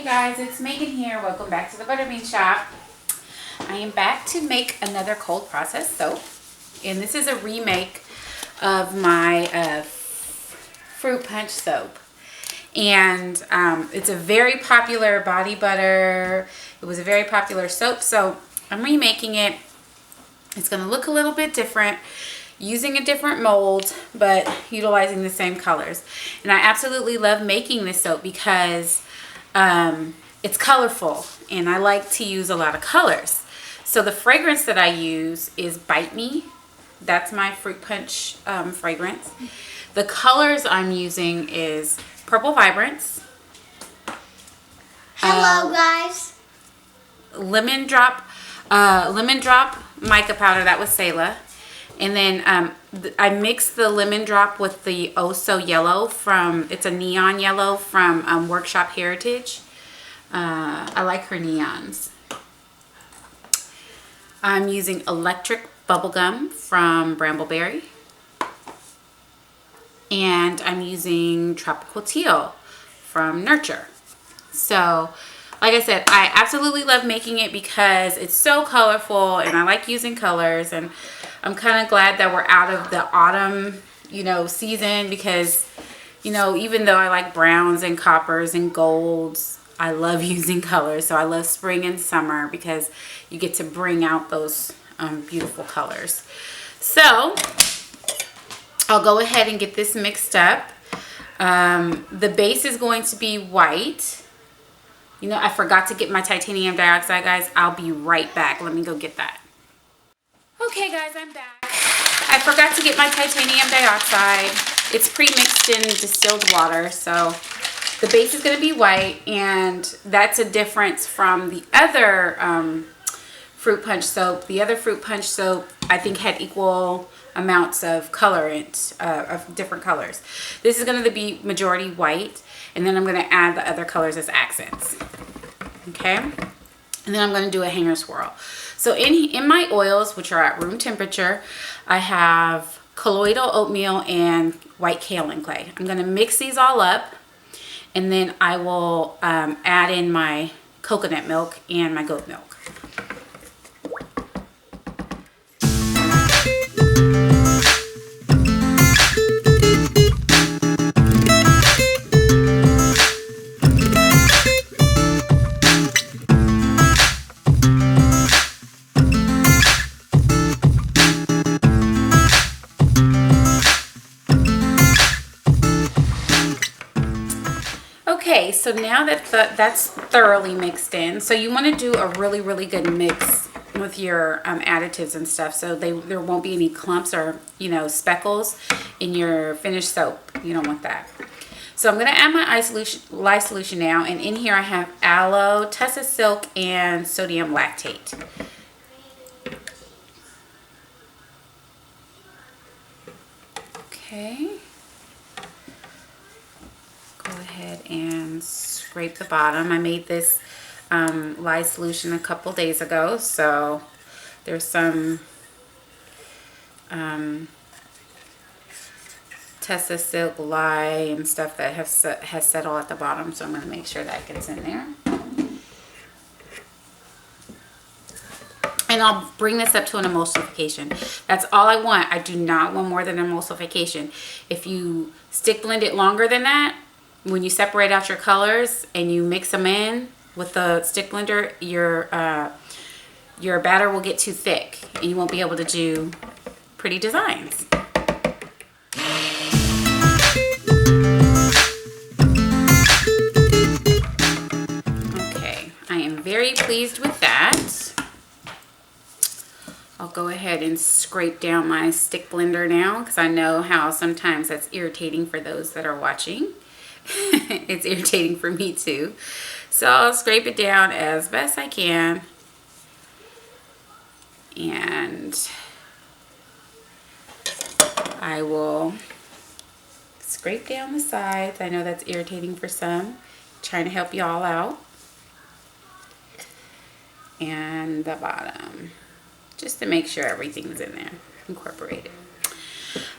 guys, it's Megan here. Welcome back to the Butterbean Shop. I am back to make another cold process soap, and this is a remake of my fruit punch soap. And it's a very popular body butter. It was a very popular soap, so I'm remaking it. It's going to look a little bit different, using a different mold, but utilizing the same colors. And I absolutely love making this soap because it's colorful, and I like to use a lot of colors. So the fragrance that I use is Bite Me. That's my fruit punch fragrance. The colors I'm using is Purple Vibrance. Hello guys. Lemon drop mica powder. That was Selah. And then I mixed the lemon drop with the Oh So Yellow it's a neon yellow from Workshop Heritage. I like her neons. I'm using Electric Bubblegum from Brambleberry. And I'm using Tropical Teal from Nurture. So, like I said, I absolutely love making it because it's so colorful and I like using colors. And I'm kind of glad that we're out of the autumn, season because, even though I like browns and coppers and golds, I love using colors. So I love spring and summer because you get to bring out those beautiful colors. So I'll go ahead and get this mixed up. The base is going to be white. I forgot to get my titanium dioxide, guys. I'll be right back. Let me go get that. Okay, guys, I'm back. I forgot to get my titanium dioxide. It's pre-mixed in distilled water, so the base is going to be white, and that's a difference from the other fruit punch soap. The other fruit punch soap, I think, had equal amounts of colorant, of different colors. This is going to be majority white, and then I'm going to add the other colors as accents. Okay? And then I'm going to do a hanger swirl. So in my oils, which are at room temperature, I have colloidal oatmeal and white kaolin clay. I'm going to mix these all up, and then I will add in my coconut milk and my goat milk. Okay, so now that that's thoroughly mixed in, so you want to do a really, really good mix with your additives and stuff, so there won't be any clumps or speckles in your finished soap. You don't want that. So I'm going to add my lye solution now, and in here I have aloe, Tessa Silk, and sodium lactate. Okay. Go ahead and scrape the bottom. I made this lye solution a couple days ago, so there's some Tessa Silk lye and stuff that has settled at the bottom, so I'm going to make sure that gets in there. And I'll bring this up to an emulsification. That's all I want. I do not want more than emulsification. If you stick blend it longer than that, when you separate out your colors and you mix them in with the stick blender, your batter will get too thick and you won't be able to do pretty designs. Okay, I am very pleased with that. I'll go ahead and scrape down my stick blender now because I know how sometimes that's irritating for those that are watching. It's irritating for me too. So I'll scrape it down as best I can. And I will scrape down the sides. I know that's irritating for some. Trying to help you all out. And the bottom. Just to make sure everything's in there, incorporated.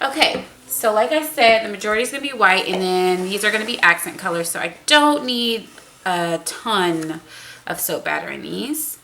Okay, so like I said, the majority is going to be white, and then these are going to be accent colors, so I don't need a ton of soap batter in these.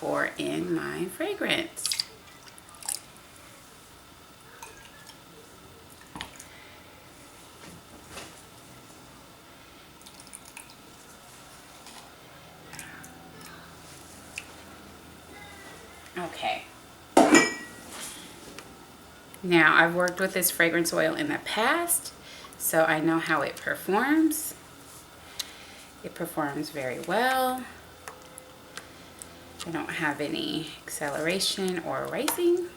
Pour in my fragrance. Okay. Now, I've worked with this fragrance oil in the past, so I know how it performs. It performs very well. I don't have any acceleration or erasing.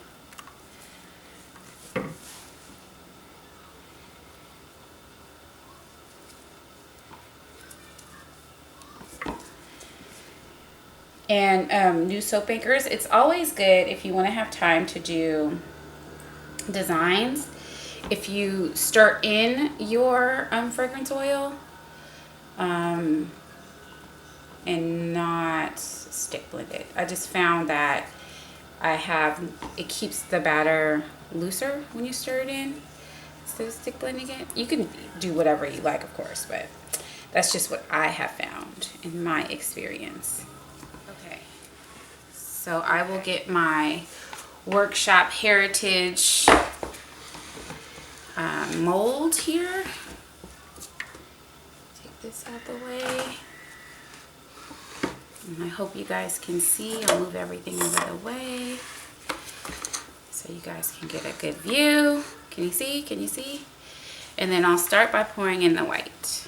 And new soap makers, it's always good if you want to have time to do designs. If you stir in your fragrance oil and not stick blend it. I just found that it keeps the batter looser when you stir it in instead of stick blending it. You can do whatever you like, of course, but that's just what I have found in my experience. Okay, so I will get my Workshop Heritage mold here. Take this out the way. And I hope you guys can see. I'll move everything out of the way so you guys can get a good view. Can you see? Can you see? And then I'll start by pouring in the white.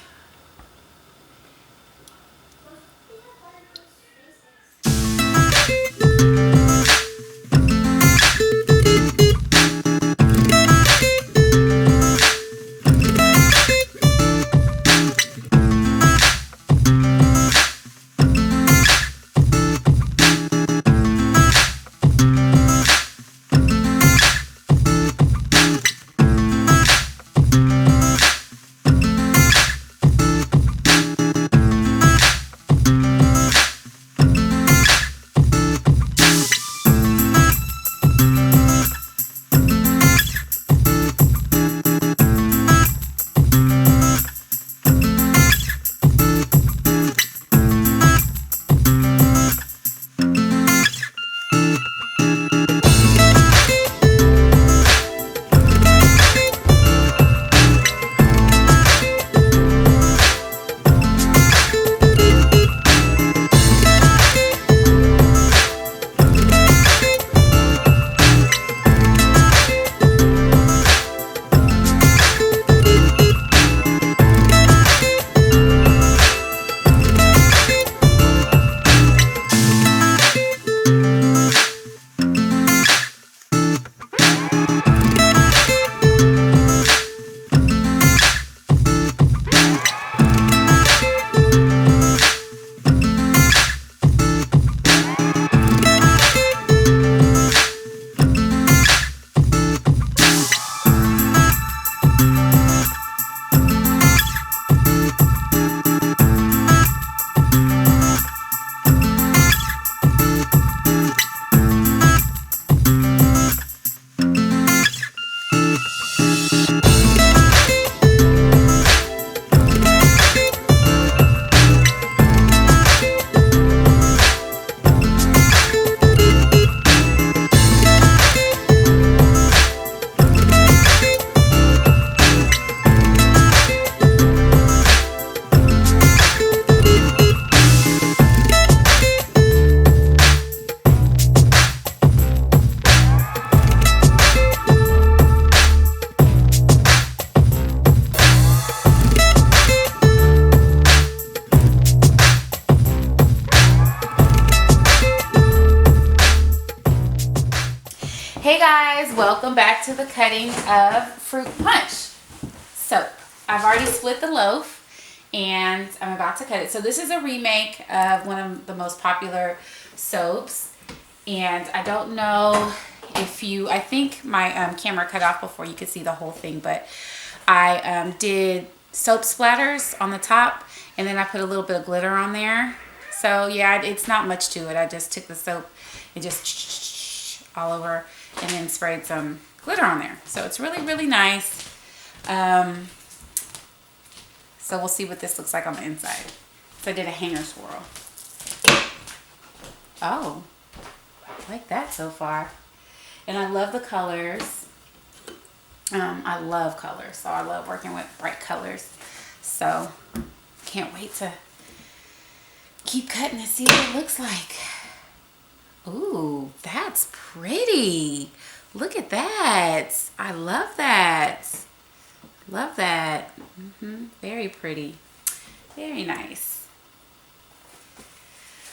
Hey guys, welcome back to the cutting of fruit punch. So I've already split the loaf and I'm about to cut it. So this is a remake of one of the most popular soaps, and I don't know if you, I think my camera cut off before you could see the whole thing, but I did soap splatters on the top and then I put a little bit of glitter on there. So yeah, it's not much to it. I just took the soap and just all over and then sprayed some glitter on there. So it's really, really nice. So we'll see what this looks like on the inside. So I did a hanger swirl. Oh, I like that so far. And I love the colors. I love colors, so I love working with bright colors. So can't wait to keep cutting and see what it looks like. Ooh, that's pretty. Look at that. I love that. Love that. Very pretty. Very nice.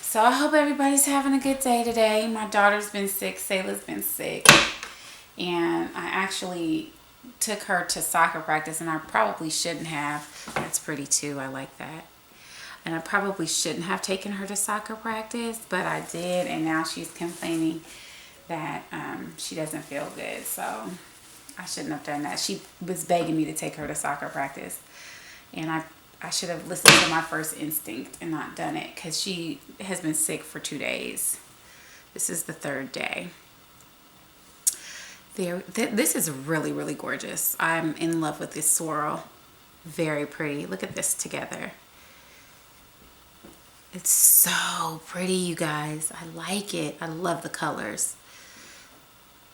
So I hope everybody's having a good day today. My daughter's been sick. Sayla's been sick. And I actually took her to soccer practice, and I probably shouldn't have. That's pretty too. I like that. And I probably shouldn't have taken her to soccer practice, but I did, and now she's complaining that she doesn't feel good. So I shouldn't have done that. She was begging me to take her to soccer practice, and I should have listened to my first instinct and not done it, because she has been sick for 2 days. This is the 3rd day. This is really, really gorgeous. I'm in love with this swirl. Very pretty. Look at this together. It's so pretty, you guys. I like it. I love the colors.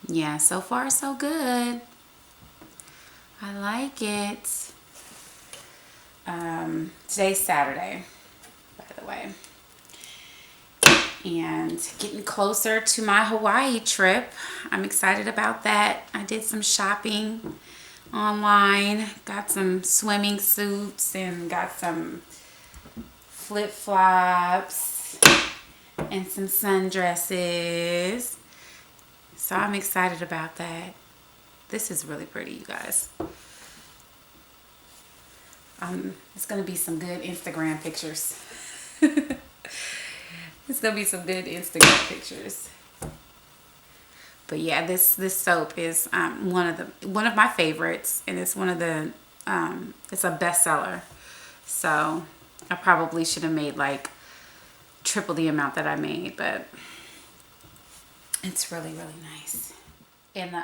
Yeah, so far so good. I like it. Today's Saturday, by the way. And getting closer to my Hawaii trip. I'm excited about that. I did some shopping online. Got some swimming suits and got some flip-flops and some sundresses. So I'm excited about that. This is really pretty, you guys. It's gonna be some good Instagram pictures. It's gonna be some good Instagram pictures. But yeah, this soap is one of my favorites, and it's one of the it's a bestseller. So I probably should have made like triple the amount that I made, but it's really, really nice. And the